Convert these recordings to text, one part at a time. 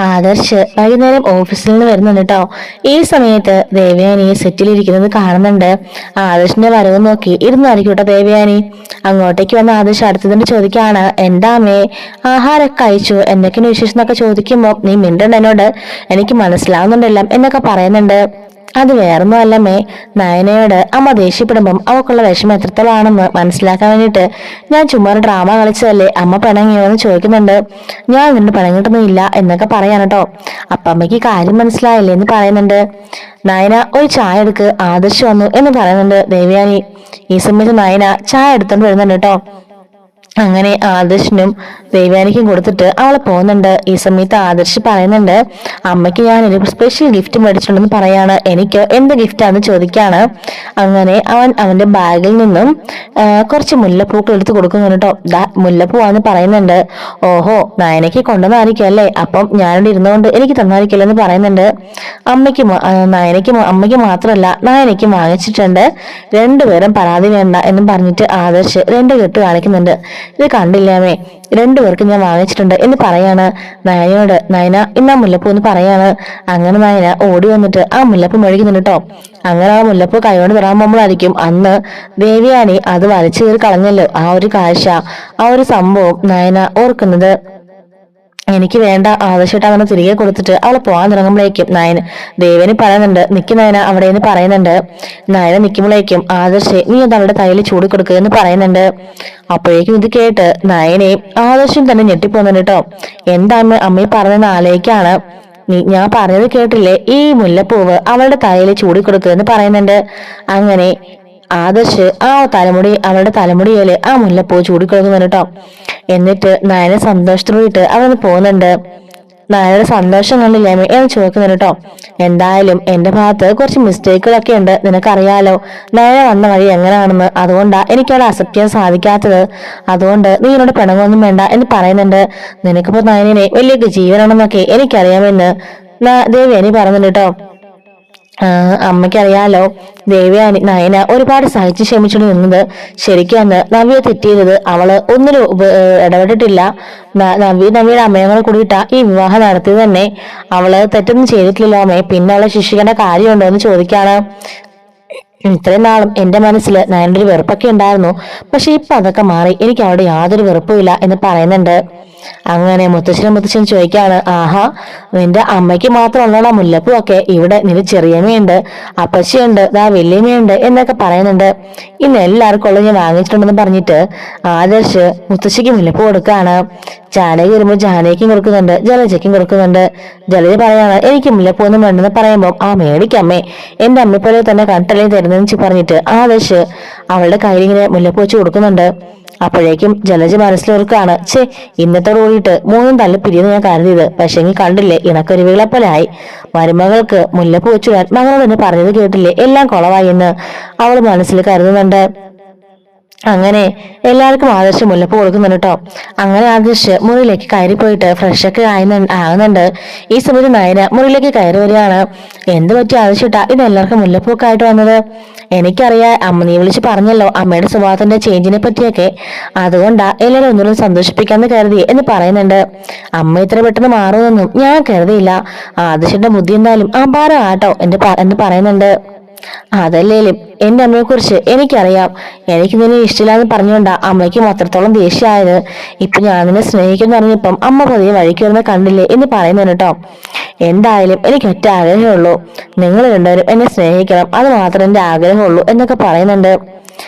ആദർശ് വൈകുന്നേരം ഓഫീസിൽ നിന്ന് വരുന്നുണ്ട് കേട്ടോ. ഈ സമയത്ത് ദേവയാനി സെറ്റിലിരിക്കുന്നത് കാണുന്നുണ്ട്. ആദർശിന്റെ വരവ് നോക്കി ഇരുന്നായിരിക്കും കേട്ടോ ദേവയാനി. അങ്ങോട്ടേക്ക് വന്ന ആദർശ് അടുത്തതിന്റെ ചോദിക്കാണ്, എന്താ അമ്മേ ആഹാരമൊക്കെ കഴിച്ചു, എന്തൊക്കെയാണ് വിശേഷം എന്നൊക്കെ ചോദിക്കുമ്പോ നീ മിണ്ടണ്ട എന്നോട്, എനിക്ക് മനസ്സിലാവുന്നുണ്ടല്ലോ എന്നൊക്കെ പറയുന്നുണ്ട്. അത് വേറൊന്നും അല്ലമ്മേ, നയനയോട് അമ്മ ദേഷ്യപ്പെടുമ്പം അവക്കുള്ള വിഷമം എത്രത്തോളാണെന്ന് മനസ്സിലാക്കാൻ വേണ്ടിയിട്ട് ഞാൻ ചുമ്മാ ഒരു ഡ്രാമ കളിച്ചതല്ലേ, അമ്മ പിണങ്ങിയോ എന്ന് ചോദിക്കുന്നുണ്ട്. ഞാൻ നിന്നോട് പിണങ്ങിട്ടൊന്നും ഇല്ല എന്നൊക്കെ പറയാൻ കേട്ടോ. അപ്പൊ അമ്മയ്ക്ക് കാര്യം മനസ്സിലായില്ലേ എന്ന് പറയുന്നുണ്ട്. നയന ഒരു ചായ എടുക്ക്, ആദർശ് വന്നു എന്ന് പറയുന്നുണ്ട് ദേവയാനി. ഈ സമയത്ത് നയന ചായ എടുത്തോണ്ട് വരുന്നുണ്ട് കേട്ടോ. അങ്ങനെ ആദർശിനും ദേവയാനിക്കും കൊടുത്തിട്ട് അവളെ പോകുന്നുണ്ട്. ഈ സമയത്ത് ആദർശ് പറയുന്നുണ്ട്, അമ്മയ്ക്ക് ഞാൻ ഒരു സ്പെഷ്യൽ ഗിഫ്റ്റ് മേടിച്ചിട്ടുണ്ടെന്ന് പറയാണ്. എനിക്ക് എന്ത് ഗിഫ്റ്റാന്ന് ചോദിക്കാണ്. അങ്ങനെ അവൻ അവന്റെ ബാഗിൽ നിന്നും കുറച്ച് മുല്ലപ്പൂക്കൾ എടുത്ത് കൊടുക്കുന്നുണ്ട് കേട്ടോ. മുല്ലപ്പൂവാന്ന് പറയുന്നുണ്ട്. ഓഹോ, നയനയ്ക്ക് കൊണ്ടുവന്നായിരിക്കും അല്ലേ, അപ്പം ഞാനിവിടെ ഇരുന്നുകൊണ്ട് എനിക്ക് തന്നായിരിക്കല്ലോ എന്ന് പറയുന്നുണ്ട്. അമ്മയ്ക്ക് മാത്രമല്ല നയനയ്ക്കും വാങ്ങിച്ചിട്ടുണ്ട്, രണ്ടുപേരും പരാതി വേണ്ട എന്നും പറഞ്ഞിട്ട് ആദർശ് രണ്ട് കെട്ട് കാണിക്കുന്നുണ്ട്. ഇത് കണ്ടില്ലാമേ, രണ്ടുപേർക്ക് ഞാൻ വാങ്ങിച്ചിട്ടുണ്ട് എന്ന് പറയാണ് നയനയോട്. നയന ഇന്നാ മുല്ലപ്പൂ എന്ന് പറയാണ്. അങ്ങനെ നയന ഓടി വന്നിട്ട് ആ മുല്ലപ്പൂ മെഴുകുന്നുണ്ട് കേട്ടോ. അങ്ങനെ ആ മുല്ലപ്പൂ കൈകൊണ്ട് തൊടാൻ പോകുമ്പോഴായിരിക്കും അന്ന് ദേവയാനി അത് വലിച്ചു കയറി കളഞ്ഞല്ലോ. ആ ഒരു കാഴ്ച, ആ ഒരു സംഭവം നയന ഓർക്കുന്നത്. എനിക്ക് വേണ്ട ആവശ്യമായിട്ട് തിരികെ കൊടുത്തിട്ട് അവളെ പോകാൻ തുടങ്ങുമ്പോഴേക്കും ദേവന് പറയുന്നുണ്ട്, നിക്ക് നയന അവിടെ നിന്ന് പറയുന്നുണ്ട്. നയന നിൽക്കുമ്പോഴേക്കും ആദർശെ നീ അത് അവളുടെ കയ്യിൽ ചൂടി കൊടുക്കുക എന്ന് പറയുന്നുണ്ട്. അപ്പോഴേക്കും ഇത് കേട്ട് നയനയും ആദർശം തന്നെ ഞെട്ടിപ്പോകുന്നുണ്ട് കേട്ടോ. എന്താ അമ്മയെ പറഞ്ഞെന്ന് ആലോചിക്കാണ്. ഞാൻ പറഞ്ഞത് കേട്ടില്ലേ, ഈ മുല്ലപ്പൂവ് അവളുടെ തലയിൽ ചൂടി കൊടുക്കുക എന്ന് പറയുന്നുണ്ട്. അങ്ങനെ ആദർശ് അവളുടെ തലമുടിയില് ആ മുല്ലപ്പൂ ചൂടിക്കൊടുക്കുന്നുണ്ട് കേട്ടോ. എന്നിട്ട് നയന സന്തോഷത്തോടിട്ട് അവന് പോകുന്നുണ്ട്. നയനയുടെ സന്തോഷം കണ്ടില്ലേ എന്ന് ചോദിക്കുന്നുണ്ട് കേട്ടോ. എന്തായാലും എന്റെ ഭാഗത്ത് കുറച്ച് മിസ്റ്റേക്കുകളൊക്കെ ഉണ്ട്, നിനക്കറിയാലോ നയന വന്ന വഴി എങ്ങനെയാണെന്ന്, അതുകൊണ്ടാ എനിക്ക് അവളെ അക്സെപ്റ്റ് ചെയ്യാൻ സാധിക്കാത്തത്. അതുകൊണ്ട് നീ എന്നോട് പിണങ്ങൊന്നും വേണ്ട എന്ന് പറയുന്നുണ്ട്. നിനക്കിപ്പോ നയനെ വലിയ ജീവനാണെന്നൊക്കെ എനിക്കറിയാമെന്ന് ദേവയാനി പറയുന്നുണ്ട് കേട്ടോ. അമ്മയ്ക്കറിയാലോ നയന ഒരുപാട് സഹിച്ച് ക്ഷമിച്ചുകൊണ്ട് നിന്നത്. ശരിക്കും അന്ന് നവ്യ തെറ്റിയത്, അവള് ഒന്നിനും ഇടപെട്ടിട്ടില്ല. നവ്യയുടെ അമ്മയങ്ങളെ കൂടിയിട്ടാ ഈ വിവാഹം നടത്തിയത് തന്നെ. അവള് തെറ്റൊന്നും ചെയ്തിട്ടില്ല അമ്മേ, പിന്നെ അവളെ ശിക്ഷിക്കേണ്ട കാര്യമുണ്ടോ എന്ന് ചോദിക്കാണ്. ഇത്രയും നാളും എന്റെ മനസ്സിൽ നയൻ്റെ ഒരു വെറുപ്പൊക്കെ ഉണ്ടായിരുന്നു, പക്ഷെ ഇപ്പൊ അതൊക്കെ മാറി, എനിക്ക് അവിടെ യാതൊരു വെറുപ്പുമില്ല എന്ന് പറയുന്നുണ്ട്. അങ്ങനെ മുത്തശ്ശൻ ചോദിക്കാണ്, ആഹാ നിന്റെ അമ്മയ്ക്ക് മാത്രമുള്ള മുല്ലപ്പൂ ഒക്കെ ഇവിടെ നിന്റെ ചെറിയമ്മയുണ്ട്, അപ്പച്ചിയുണ്ട്, വല്യമ്മയുണ്ട് എന്നൊക്കെ പറയുന്നുണ്ട്. ഇന്ന് എല്ലാവർക്കും ഉള്ളത് ഞാൻ വാങ്ങിച്ചിട്ടുണ്ടെന്ന് പറഞ്ഞിട്ട് ആദർശ് മുത്തശ്ശിക്ക് മുല്ലപ്പൂ കൊടുക്കാണ്. ജാനകി വരുമ്പോ ജാനകിക്കും കൊടുക്കുന്നുണ്ട്, ജലജയ്ക്കും കൊടുക്കുന്നുണ്ട്. ജലജ പറയാണ്, എനിക്ക് മുല്ലപ്പൂ ഒന്നും വേണ്ടെന്ന് പറയുമ്പോൾ ആ മേടിക്കമ്മേ, എന്റെ അമ്മപ്പോലെ തന്നെ കണ്ടല്ലേ തരുന്നെന്ന് പറഞ്ഞിട്ട് ആദർശ് അവളുടെ കയ്യിൽ ഇങ്ങനെ മുല്ലപ്പൂ വെച്ച് കൊടുക്കുന്നുണ്ട്. അപ്പോഴേക്കും ജലജ മനസ്സിലോർക്കാണ്, ഇന്നത്തോട് കൂടിയിട്ട് മൂന്നും തല്ല് പിരിയെന്ന് ഞാൻ കരുതിയത്, പക്ഷെങ്കിൽ കണ്ടില്ലേ ഇണക്കൊരുവികളെ പോലെ ആയി. മരുമകൾക്ക് മുല്ലപ്പൂ വെച്ചുവിടാൻ മകളോട് തന്നെ പറഞ്ഞത് കേട്ടില്ലേ, എല്ലാം കുളവായി എന്ന് അവൾ മനസ്സിൽ കരുതുന്നുണ്ട്. അങ്ങനെ എല്ലാവർക്കും ആദർശ് മുല്ലപ്പൂ കൊടുക്കുന്നുണ്ട് കേട്ടോ. അങ്ങനെ ആദർശ് മുറിയിലേക്ക് കയറി പോയിട്ട് ഫ്രഷൊക്കെ ആകുന്നുണ്ട്. ഈ സമയത്ത് നയന മുറിയിലേക്ക് കയറി വരികയാണ്. എന്ത് പറ്റി ആദർശിട്ടാ ഇത് എല്ലാവർക്കും മുല്ലപ്പൂക്കെ ആയിട്ട് വന്നത്? എനിക്കറിയാം, അമ്മ നീ വിളിച്ച് പറഞ്ഞല്ലോ അമ്മയുടെ സ്വഭാവത്തിന്റെ ചേഞ്ചിനെ പറ്റിയൊക്കെ, അതുകൊണ്ടാ എല്ലാവരും ഒന്നുകൂടി സന്തോഷിപ്പിക്കാന്ന് കരുതി എന്ന് പറയുന്നുണ്ട്. അമ്മ ഇത്ര പെട്ടെന്ന് മാറുമെന്നൊന്നും ഞാൻ കരുതിയില്ല. ആദർശിന്റെ ബുദ്ധി എന്തായാലും അപാരം ആട്ടോ എന്ന് പറയുന്നുണ്ട്. അതല്ലേലും എന്റെ അമ്മയെ കുറിച്ച് എനിക്കറിയാം, എനിക്ക് നിന്നെ ഇഷ്ടമില്ലാന്ന് പറഞ്ഞുകൊണ്ടാ അമ്മയ്ക്കും അത്രത്തോളം ദേഷ്യമായത്. ഇപ്പൊ ഞാൻ നിന്നെ സ്നേഹിക്കുന്നു പറഞ്ഞപ്പം അമ്മ പതിയെ വഴിക്ക് വരുന്ന കണ്ടില്ലേ എന്ന് പറയുന്നുണ്ട് കേട്ടോ. എന്തായാലും എനിക്ക് ഒറ്റ ആഗ്രഹമുള്ളൂ, നിങ്ങൾ രണ്ടുപേരും എന്നെ സ്നേഹിക്കണം, അത് മാത്രമേ എന്റെ ആഗ്രഹമുള്ളൂ എന്നൊക്കെ പറയുന്നുണ്ട്.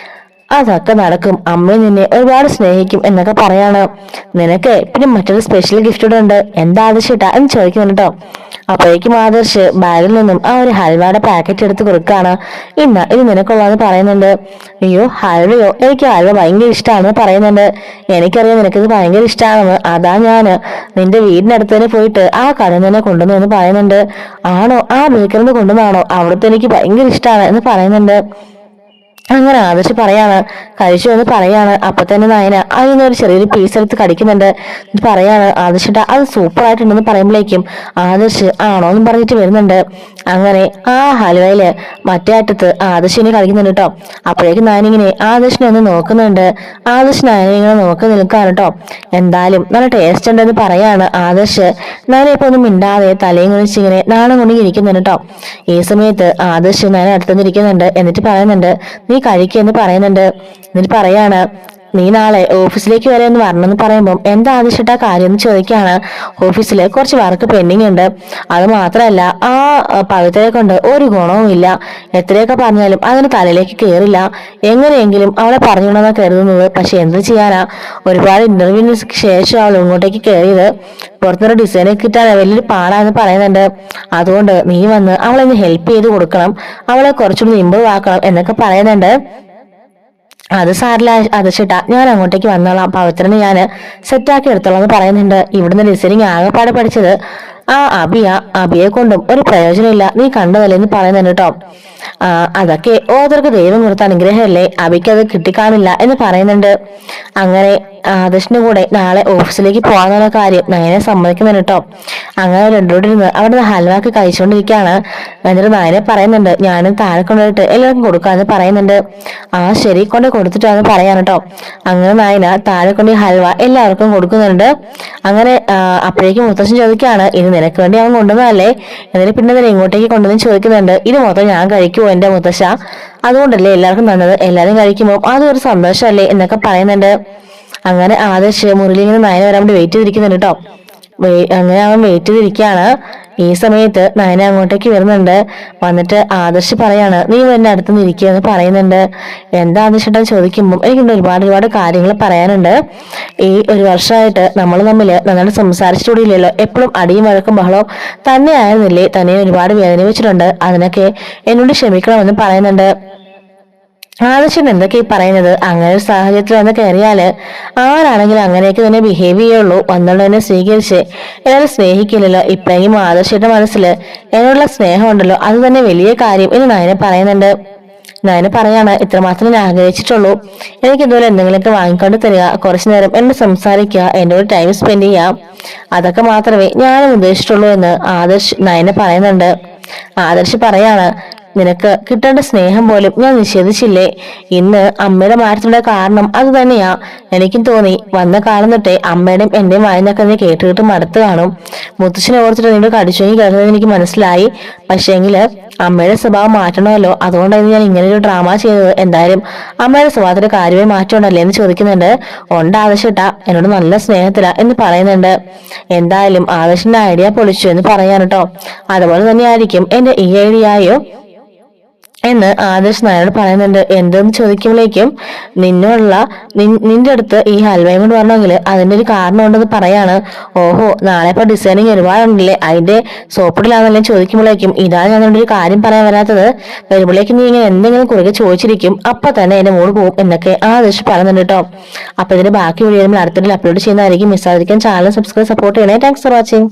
അതൊക്കെ നടക്കും, അമ്മ നിന്നെ ഒരുപാട് സ്നേഹിക്കും എന്നൊക്കെ പറയാണ്. നിനക്ക് പിന്നെ മറ്റൊരു സ്പെഷ്യൽ ഗിഫ്റ്റ് കൂടെ ഉണ്ട്, എന്താ ആദർശിട്ടാ എന്ന് ചോദിക്കുന്നുണ്ട് കേട്ടോ. അപ്പോഴേക്കും ആദർശ് ബാഗിൽ നിന്നും ആ ഒരു ഹൽവയുടെ പാക്കറ്റ് എടുത്ത് കൊടുക്കാണ്. ഇത് നിനക്കുള്ളതെന്ന് പറയുന്നുണ്ട്. അയ്യോ ഹൽവയോ, എനിക്ക് ഹൽവ ഭയങ്കര ഇഷ്ടമാണെന്ന് പറയുന്നുണ്ട്. എനിക്കറിയാം നിനക്കിത് ഭയങ്കര ഇഷ്ടമാണെന്ന്, അതാ ഞാന് നിന്റെ വീടിനടുത്ത് തന്നെ പോയിട്ട് ആ കടയിൽ തന്നെ കൊണ്ടുവന്നു എന്ന് പറയുന്നുണ്ട്. ആണോ, ആ ബേക്കറിൽ നിന്ന് കൊണ്ടുവന്നാണോ? അവിടുത്തെ എനിക്ക് ഭയങ്കര ഇഷ്ടമാണ് എന്ന് പറയുന്നുണ്ട്. അങ്ങനെ ആദർശ് കഴിച്ചു എന്ന് പറയാണ്. അപ്പൊ തന്നെ നയന അതിന് ഒരു ചെറിയൊരു പീസ് എടുത്ത് കടിക്കുന്നുണ്ട്. പറയാണ് ആദർശിട്ട അത് സൂപ്പർ ആയിട്ടുണ്ടെന്ന് പറയുമ്പോഴേക്കും ആദർശ് ആണോ എന്ന് പറഞ്ഞിട്ട് വരുന്നുണ്ട്. അങ്ങനെ ആ ഹൽവയില് മറ്റേ അറ്റത്ത് ആദർശിനെ കളിക്കുന്നുണ്ട് കേട്ടോ. അപ്പോഴേക്കും നയനിങ്ങനെ ആദർശിനെ ഒന്ന് നോക്കുന്നുണ്ട്. ആദർശ് നയനെ ഇങ്ങനെ നോക്കി നിൽക്കാണ് കേട്ടോ. എന്തായാലും നല്ല ടേസ്റ്റ് ഉണ്ടെന്ന് പറയാണ് ആദർശ്. നയന ഇപ്പൊ ഒന്നും മിണ്ടാതെ തലയും കുറിച്ച് ഇങ്ങനെ നാണം കൊണ്ട് ഇരിക്കുന്നുണ്ട് കേട്ടോ. ഈ സമയത്ത് ആദർശ് നയന അടുത്തുനിന്നിരിക്കുന്നുണ്ട്. എന്നിട്ട് പറയുന്നുണ്ട് നീ കഴിക്കുമെന്ന് പറയുന്നുണ്ട്. എന്നിട്ട് പറയാണ് നീ നാളെ ഓഫീസിലേക്ക് വരെ ഒന്ന് വരണമെന്ന് പറയുമ്പോൾ എന്താ ആവശ്യട്ടാ കാര്യം എന്ന് ചോദിക്കാണ്. ഓഫീസില് കുറച്ച് വർക്ക് പെൻഡിങ് ഉണ്ട്. അത് മാത്രമല്ല ആ പവിത്രയെ കൊണ്ട് ഒരു ഗുണവും ഇല്ല. എത്രയൊക്കെ പറഞ്ഞാലും അതിന് തലയിലേക്ക് കയറില്ല. എങ്ങനെയെങ്കിലും അവളെ പറഞ്ഞുകൊണ്ടെന്നാ കരുതുന്നത്. പക്ഷെ എന്ത് ചെയ്യാനാ, ഒരുപാട് ഇന്റർവ്യൂവിന് ശേഷം അവൾ ഇങ്ങോട്ടേക്ക് കയറിയത്. പുറത്തൊരു ഡിസൈനെ കിട്ടാൻ വലിയൊരു പാടാന്ന് പറയുന്നുണ്ട്. അതുകൊണ്ട് നീ വന്ന് അവളെ ഒന്ന് ഹെൽപ്പ് ചെയ്ത് കൊടുക്കണം, അവളെ കുറച്ചുകൂടി ഇമ്പ്രൂവ് ആക്കണം എന്നൊക്കെ പറയുന്നുണ്ട്. അത് സാറില്ല അതച്ചിട്ടാ, ഞാൻ അങ്ങോട്ടേക്ക് വന്നോളാം, പവിത്രനെ ഞാൻ സെറ്റാക്കി എടുത്തോളാം എന്ന് പറയുന്നുണ്ട്. ഇവിടുന്ന് ഡിസൈനിങ് ആകെപ്പാടെ പഠിച്ചത് ആ അബിയെ കൊണ്ടും ഒരു പ്രയോജനമില്ല, നീ കണ്ടതല്ലേ എന്ന് പറയുന്നുണ്ട് കേട്ടോ. അതൊക്കെ ഓരോരുത്തർക്ക് ദൈവം കൊടുത്ത അനുഗ്രഹമല്ലേ, അബിക്ക് അത് കിട്ടിക്കാണില്ല എന്ന് പറയുന്നുണ്ട്. അങ്ങനെ ആദർശിന്റെ കൂടെ നാളെ ഓഫീസിലേക്ക് പോകാന്നുള്ള കാര്യം നയനെ സമ്മതിക്കുന്നുണ്ട് കേട്ടോ. അങ്ങനെ രണ്ടോടിരുന്ന് അവിടെ ഹൽവാക്ക് കഴിച്ചുകൊണ്ടിരിക്കുകയാണ്. എന്നിട്ട് നയനെ പറയുന്നുണ്ട് ഞാനും താഴെ കൊണ്ടുപോയിട്ട് എല്ലാവർക്കും കൊടുക്കാന്ന് പറയുന്നുണ്ട്. ശരി കൊണ്ട് കൊടുത്തിട്ടാന്ന് പറയാൻ കേട്ടോ. അങ്ങനെ നയന താഴെ കൊണ്ട് ഹൽവ എല്ലാവർക്കും കൊടുക്കുന്നുണ്ട്. അങ്ങനെ അപ്പോഴേക്കും മുത്തശ്ശൻ ചോദിക്കുകയാണ് ഇത് നിനക്ക് വേണ്ടി അവൻ കൊണ്ടുവന്നതല്ലേ, എന്നിട്ട് പിന്നെ അതിനെ ഇങ്ങോട്ടേക്ക് കൊണ്ടുവന്ന് ചോദിക്കുന്നുണ്ട്. ഇത് മൊത്തം ഞാൻ കഴിക്കുമോ എന്റെ മുത്തശ്ശ, അതുകൊണ്ടല്ലേ എല്ലാവർക്കും തന്നത്, എല്ലാരും കഴിക്കുമ്പോൾ അതൊരു സന്തോഷമല്ലേ എന്നൊക്കെ പറയുന്നുണ്ട്. അങ്ങനെ ആദർശ് മുറിയിൽ ഇങ്ങനെ നയന വരാൻ വേണ്ടി വെയിറ്റ് ചെയ്തിരിക്കുന്നുണ്ട് കേട്ടോ. അങ്ങനെ അവൻ വെയിറ്റ് ചെയ്തിരിക്കുകയാണ്. ഈ സമയത്ത് നയന അങ്ങോട്ടേക്ക് വരുന്നുണ്ട്. വന്നിട്ട് ആദർശ് പറയാണ് നീ എന്നെ അടുത്ത് നിൽക്കുക എന്ന് പറയുന്നുണ്ട്. എന്താ ആദർശിട്ടാ ചോദിക്കുമ്പോൾ എനിക്കുണ്ട് ഒരുപാട് കാര്യങ്ങൾ പറയാനുണ്ട്. ഈ ഒരു വർഷമായിട്ട് നമ്മൾ തമ്മിൽ നന്നായിട്ട് സംസാരിച്ചിട്ടില്ലല്ലോ, എപ്പോഴും അടിയും വഴക്കും ബഹളവും തന്നെ ആയിരുന്നില്ലേ, തന്നെ ഒരുപാട് വേദന വെച്ചിട്ടുണ്ട്, അതിനൊക്കെ എന്നോട് ക്ഷമിക്കണമെന്ന് പറയുന്നുണ്ട്. ആദർശൻ എന്തൊക്കെയാ പറയുന്നത്, അങ്ങനെ ഒരു സാഹചര്യത്തിൽ വന്ന് കയറിയാല് ആരാണെങ്കിലും അങ്ങനെയൊക്കെ തന്നെ ബിഹേവ് ചെയ്യുള്ളൂ, വന്നുള്ളതിനെ സ്വീകരിച്ച് എല്ലാവരും സ്നേഹിക്കില്ലല്ലോ. ഇപ്പോഴെങ്കിലും ആദർശയുടെ മനസ്സിൽ എന്നോടുള്ള സ്നേഹം ഉണ്ടല്ലോ, അത് തന്നെ വലിയ കാര്യം എന്ന് നയന പറയുന്നുണ്ട്. നയന പറയാണ് ഇത്രമാത്രം ഞാൻ ആഗ്രഹിച്ചിട്ടുള്ളൂ, എനിക്ക് ഇതുപോലെ എന്തെങ്കിലുമൊക്കെ വാങ്ങിക്കൊണ്ട് തരിക, കുറച്ചു നേരം എന്നോട് സംസാരിക്കുക, എന്നോട് ടൈം സ്പെൻഡ് ചെയ്യാം, അതൊക്കെ മാത്രമേ ഞാനും ഉദ്ദേശിച്ചിട്ടുള്ളൂ എന്ന് ആദർശ് നയന പറയുന്നുണ്ട്. ആദർശ് പറയാണ് നിനക്ക് കിട്ടേണ്ട സ്നേഹം പോലും ഞാൻ നിഷേധിച്ചില്ലേ, ഇന്ന് അമ്മയുടെ മാറ്റത്തിന്റെ കാരണം അത് തന്നെയാ. എനിക്കും തോന്നി വന്ന കാലം തൊട്ടേ അമ്മയുടെയും എന്റെയും വായനൊക്കെ നീ കേട്ട് മടുത്ത് കാണും, മുത്തശ്ശനെ ഓർത്തിട്ട് നിന്നോട് കടിച്ചുവങ്ങി കിടന്നത് എനിക്ക് മനസ്സിലായി, പക്ഷേങ്കില് അമ്മയുടെ സ്വഭാവം മാറ്റണമല്ലോ, അതുകൊണ്ടായിരുന്നു ഞാൻ ഇങ്ങനെ ഒരു ഡ്രാമ ചെയ്തത്. എന്തായാലും അമ്മയുടെ സ്വഭാവത്തിന്റെ കാര്യമായി മാറ്റമുണ്ടല്ലേ എന്ന് ചോദിക്കുന്നുണ്ട്. ആവശ്യട്ടാ എന്നോട് നല്ല സ്നേഹത്തിലാ എന്ന് പറയുന്നുണ്ട്. എന്തായാലും ആവശ്യന്റെ ഐഡിയ പൊളിച്ചു എന്ന് പറയാൻ കേട്ടോ. അതുപോലെ തന്നെ ആയിരിക്കും എന്റെ ഈ ഐഡിയയോ എന്ന് ആദർശ് നായരോട് പറയുന്നുണ്ട്. എന്തെന്ന് ചോദിക്കുമ്പോഴേക്കും നിന്റെ അടുത്ത് ഈ ഹൽവയും കൊണ്ട് വരണമെങ്കിൽ അതിന്റെ ഒരു കാരണം ഉണ്ടെന്ന് പറയാണ്. ഓഹോ നാളെ ഇപ്പൊ ഡിസൈനിങ് ഒരുപാടുണ്ടല്ലേ, അതിന്റെ സോപ്പിടിലാണെന്നല്ലേ ചോദിക്കുമ്പോഴേക്കും ഇതാണ് ഞാൻ ഒരു കാര്യം പറയാൻ വരാത്തത്, വരുമ്പോഴേക്കും നീ ഇങ്ങനെ എന്തെങ്കിലും കുറുകെ ചോദിച്ചിരിക്കും, അപ്പൊ തന്നെ എന്റെ മൂഡ് പോകും എന്നൊക്കെ ആദർശ് പറയുന്നുണ്ട് കേട്ടോ. അപ്പൊ ഇതിന്റെ ബാക്കി വീഡിയോ അടുത്തിട്ട് അപ്ലോഡ് ചെയ്യുന്നതായിരിക്കും. മിസ്സാതിരിക്കാൻ ചാനൽ സബ്സ്ക്രൈബ് സപ്പോർട്ട് ചെയ്യണേ. Thanks for watching.